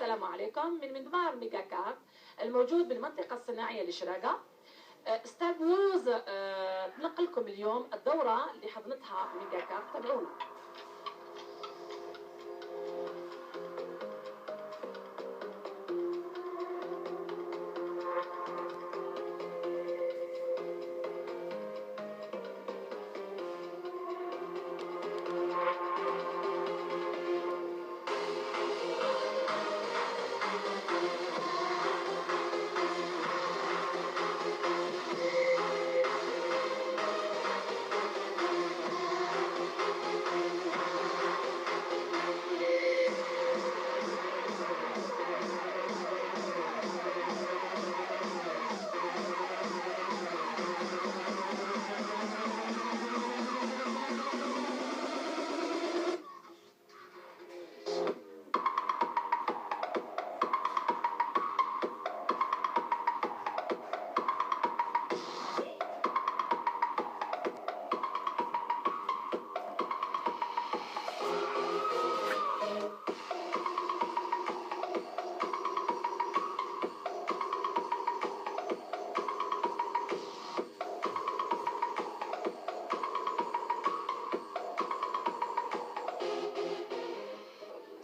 السلام عليكم من مضمار ميجا كارت الموجود بالمنطقة الصناعية لشراقة. ستار وورز تنقل لكم اليوم الدورة اللي حضنتها ميجا كارت. تابعونا.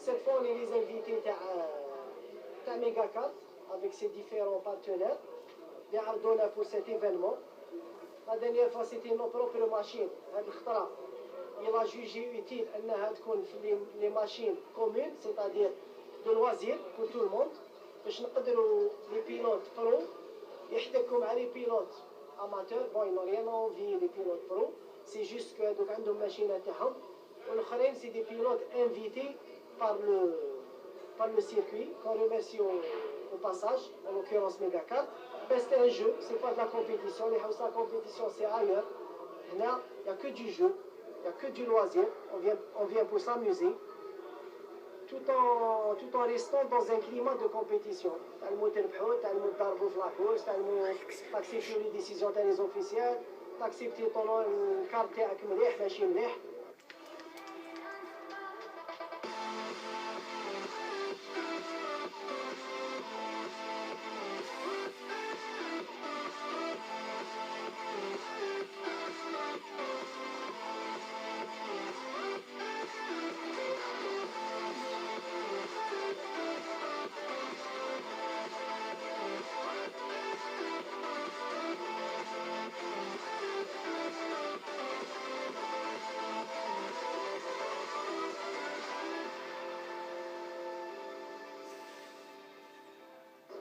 Cette fois, on est les invités de Megacart avec ses différents partenaires qui ont pour cet événement. La dernière fois, c'était nos propres machines. Il a jugé utile de les machines communes, c'est-à-dire de loisirs pour tout le monde. Les pilotes pro, les pilotes amateurs, bon, ils n'ont rien envie, les pilotes pro. C'est juste qu'ils ont une machine à terre. Et c'est des pilotes invités par le circuit, qu'on remercie au passage, en l'occurrence Megacart. C'est un jeu, c'est pas de la compétition. La compétition, c'est ailleurs. Il n'y a que du jeu, il n'y a que du loisir. On vient pour s'amuser, tout en restant dans un climat de compétition. T'accepter les décisions des officiels, t'accepter ton carte avec مليح ماشي مليح.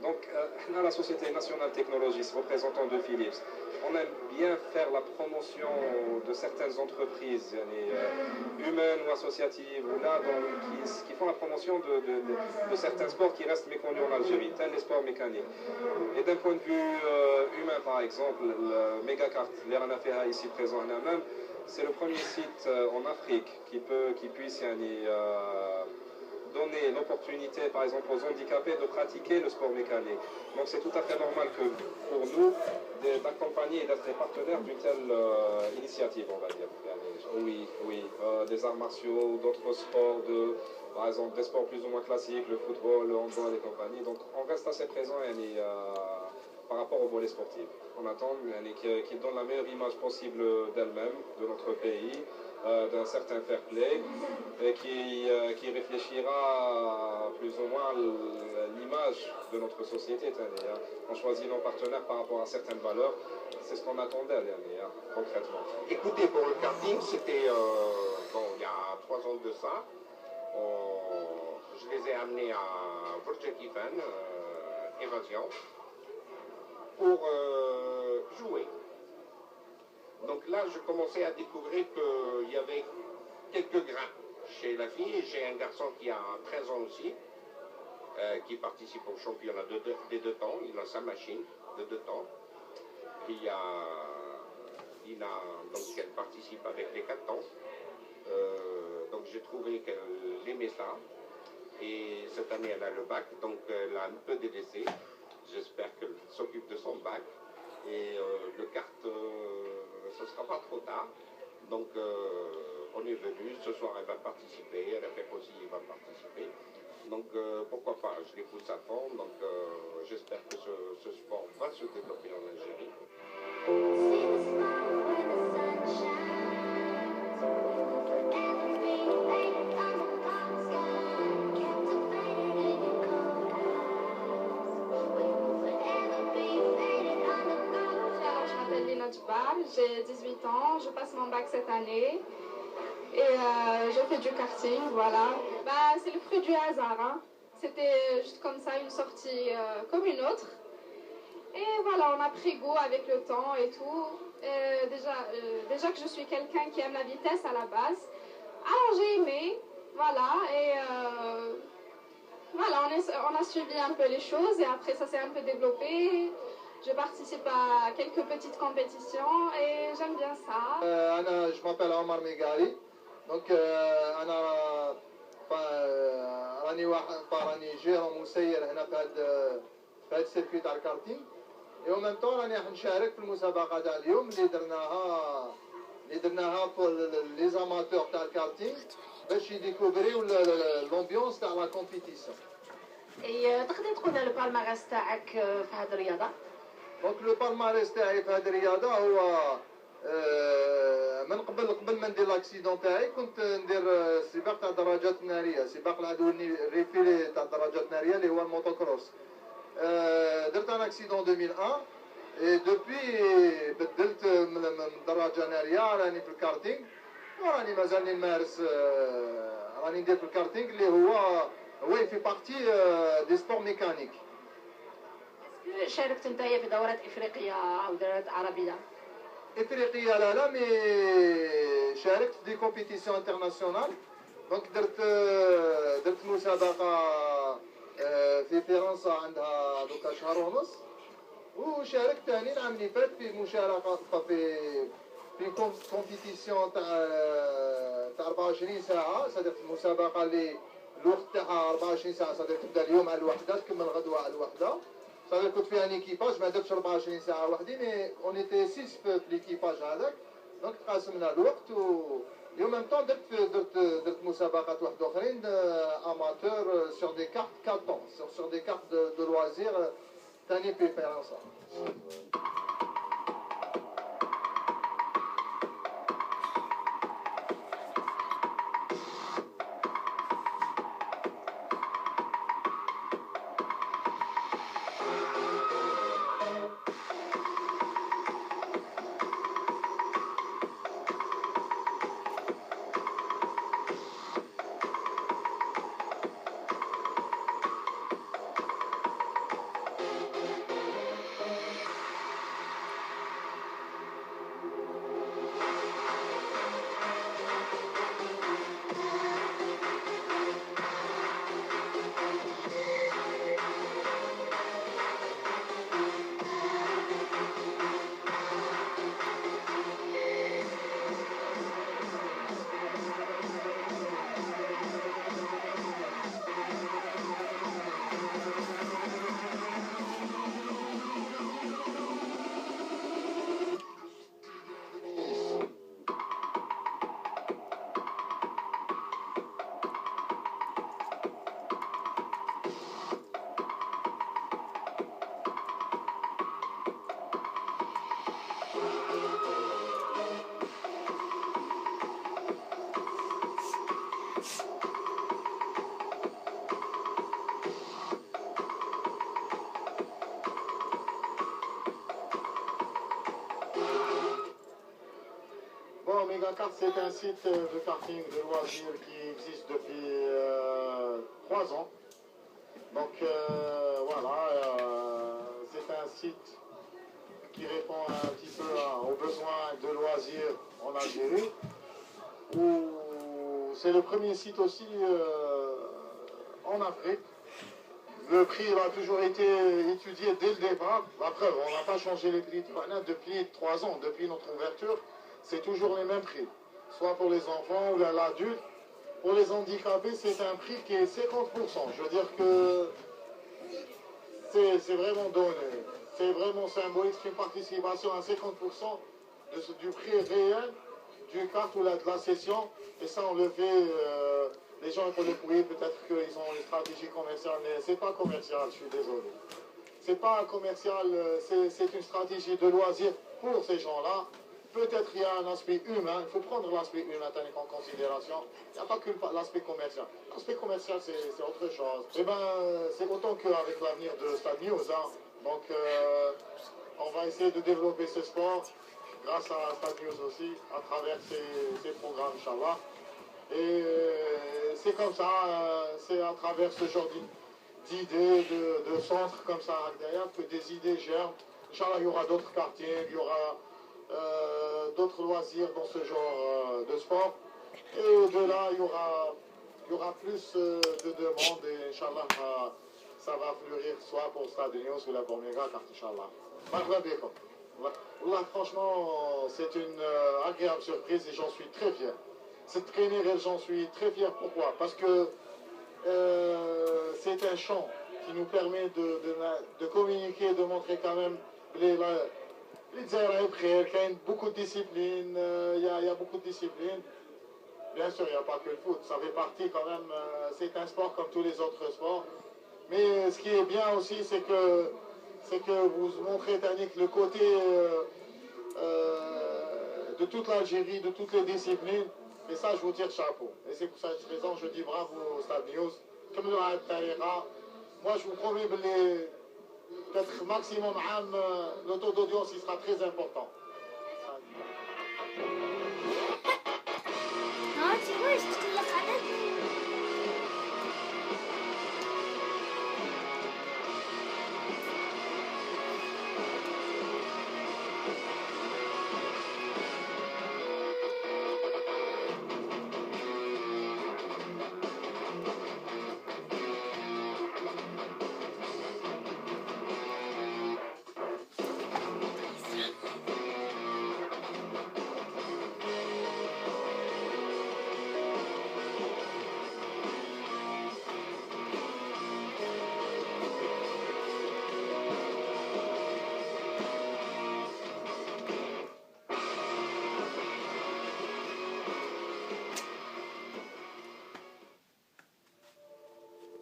Donc, la Société Nationale Technologies, représentant de Philips, on aime bien faire la promotion de certaines entreprises humaines ou associatives ou là, qui font la promotion de certains sports qui restent méconnus en Algérie, tels les sports mécaniques. Et d'un point de vue humain, par exemple, le Megacart, l'Eranafeha ici présent même, c'est le premier site en Afrique qui puisse donner l'opportunité, par exemple, aux handicapés de pratiquer le sport mécanique. Donc c'est tout à fait normal que pour nous, d'accompagner et d'être partenaires d'une telle initiative, on va dire. Oui, des arts martiaux, d'autres sports, par exemple des sports plus ou moins classiques, le football, le handball et compagnie. Donc on reste assez présent par rapport au volet sportif. On attend qu'ils donnent la meilleure image possible d'elle-même, de notre pays, d'un certain fair play, et qui réfléchira plus ou moins l'image de notre société. On choisit nos partenaires par rapport à certaines valeurs. C'est ce qu'on attendait concrètement. Écoutez, pour le karting, c'était il y a 3 ans de ça. Je les ai amenés à Burj-Kifen, Évasion, pour jouer. Donc là, je commençais à découvrir qu'il y avait quelques grains chez la fille. J'ai un garçon qui a 13 ans aussi, qui participe au championnat des 2 temps. Il a sa machine de 2 temps. Donc elle participe avec les 4 temps. Donc j'ai trouvé qu'elle aimait ça. Et cette année, elle a le bac, donc elle a un peu délaissé. J'espère qu'elle s'occupe de son bac. Et le kart, ce ne sera pas trop tard. Donc on est venu, ce soir elle va participer, Rebecca aussi va participer. Donc Donc pourquoi pas, je les pousse à fond. Donc j'espère que ce sport va se développer en Algérie. J'ai 18 ans, je passe mon bac cette année et je fais du karting, voilà. Bah, c'est le fruit du hasard, hein. C'était juste comme ça, une sortie comme une autre. Et voilà, on a pris goût avec le temps et tout. Déjà que je suis quelqu'un qui aime la vitesse à la base, alors j'ai aimé, voilà, et voilà, on a suivi un peu les choses et après ça s'est un peu développé. Je participe à quelques petites compétitions et j'aime bien ça. Je m'appelle Omar Megali. Donc أنا راني جيرون مسير هنا في هذا السيركوي تاع الكارتينغ. et en même temps راني راح نشارك في المسابقة تاع اليوم اللي درناها pour les amateurs تاع الكارتينغ باش يديكوفريو l'ambiance تاع la compétition. تقدر تقول لنا البالمارس تاعك في هذه الرياضة؟ دونك لو بالماريس تاعي في هذه الرياضه هو من قبل ما ندير لاكسيدون تاعي كنت ندير سباق تاع الدراجات الناريه، سباق العدو الريفي تاع الدراجات الناريه اللي هو الموتوكروس. درت ان اكسيدون 2001 اي دوبوي بدلت من الدراجه ناريه راني في الكارتينغ وراني مازالني نمارس راني ندير في الكارتينغ اللي هو في بارتي دي سبور ميكانيك. شاركت نتايا في دورات افريقيه او دورات عربيه؟ افريقيه لا مي شاركت في دي كومبيتيسيون انترناسيونال. دونك درت مسابقه في فرنسا عندها دوكا شهر ونص، وشاركت ثاني العام اللي فات في مشاركه في كومبيتيسيون تاع 24 ساعه. صدق المسابقه اللي الوقت تاعها 24 ساعه، صدق تبدا اليوم على الوحده تكمل غدوه على الوحده. صافي كنت في ان ايكيباج ما درتش 24 ساعه وحدي، مي اون ايتي 6 في ليكيباج هذاك. دونك تقاسمنا الوقت و ميم طون درت مسابقات واحد اخرين اماتور سور دي كارت 4 طون سور دي كارت دو لوازير ثاني في فرنسا. Megakart, c'est un site de karting de loisirs qui existe depuis 3 ans. Donc voilà, c'est un site qui répond un petit peu aux besoins de loisirs en Algérie. C'est le premier site aussi en Afrique. Le prix a toujours été étudié dès le départ. La preuve, on n'a pas changé les prix depuis 3 ans, depuis notre ouverture. C'est toujours les mêmes prix, soit pour les enfants ou l'adulte. Pour les handicapés, c'est un prix qui est 50%. Je veux dire que c'est vraiment donné. C'est vraiment symbolique, c'est une participation à 50% du prix réel du kart ou de la session. Et ça, on le fait Les gens ils disent oui, peut-être qu'ils ont une stratégie commerciale, mais c'est pas commercial, je suis désolé. C'est pas commercial, c'est une stratégie de loisir pour ces gens-là. Peut-être il y a un aspect humain, il faut prendre l'aspect humain en considération. Il n'y a pas que l'aspect commercial. L'aspect commercial, c'est autre chose. Et ben, c'est autant qu'avec l'avenir de Stade News. Hein. Donc, on va essayer de développer ce sport grâce à Stade News aussi, à travers ces programmes, Inch'Allah. Et c'est comme ça, c'est à travers ce genre d'idées, de centres comme ça derrière que des idées germent. Inch'Allah, il y aura d'autres quartiers, il y aura d'autres loisirs dans ce genre de sport. Et de là, il y aura plus de demandes et Inch'Allah, ça va fleurir soit pour Stade News ou la pour Megacart, Inch'Allah. Là, franchement, c'est une agréable surprise et j'en suis très fier. Cette traînée, j'en suis très fier. Pourquoi? Parce que c'est un champ qui nous permet de communiquer, de montrer quand même les Israéliens, il y a beaucoup de disciplines, il y a beaucoup de disciplines. Bien sûr, il n'y a pas que le foot, ça fait partie quand même, c'est un sport comme tous les autres sports. Mais ce qui est bien aussi, c'est que vous montrez, Tanik, le côté de toute l'Algérie, de toutes les disciplines. Et ça, je vous tire chapeau. Et c'est pour cette raison que je dis bravo au Stade News. Comme le Taïra, moi je vous promets peut-être maximum le taux d'audience il sera très important. Ah, tu vois,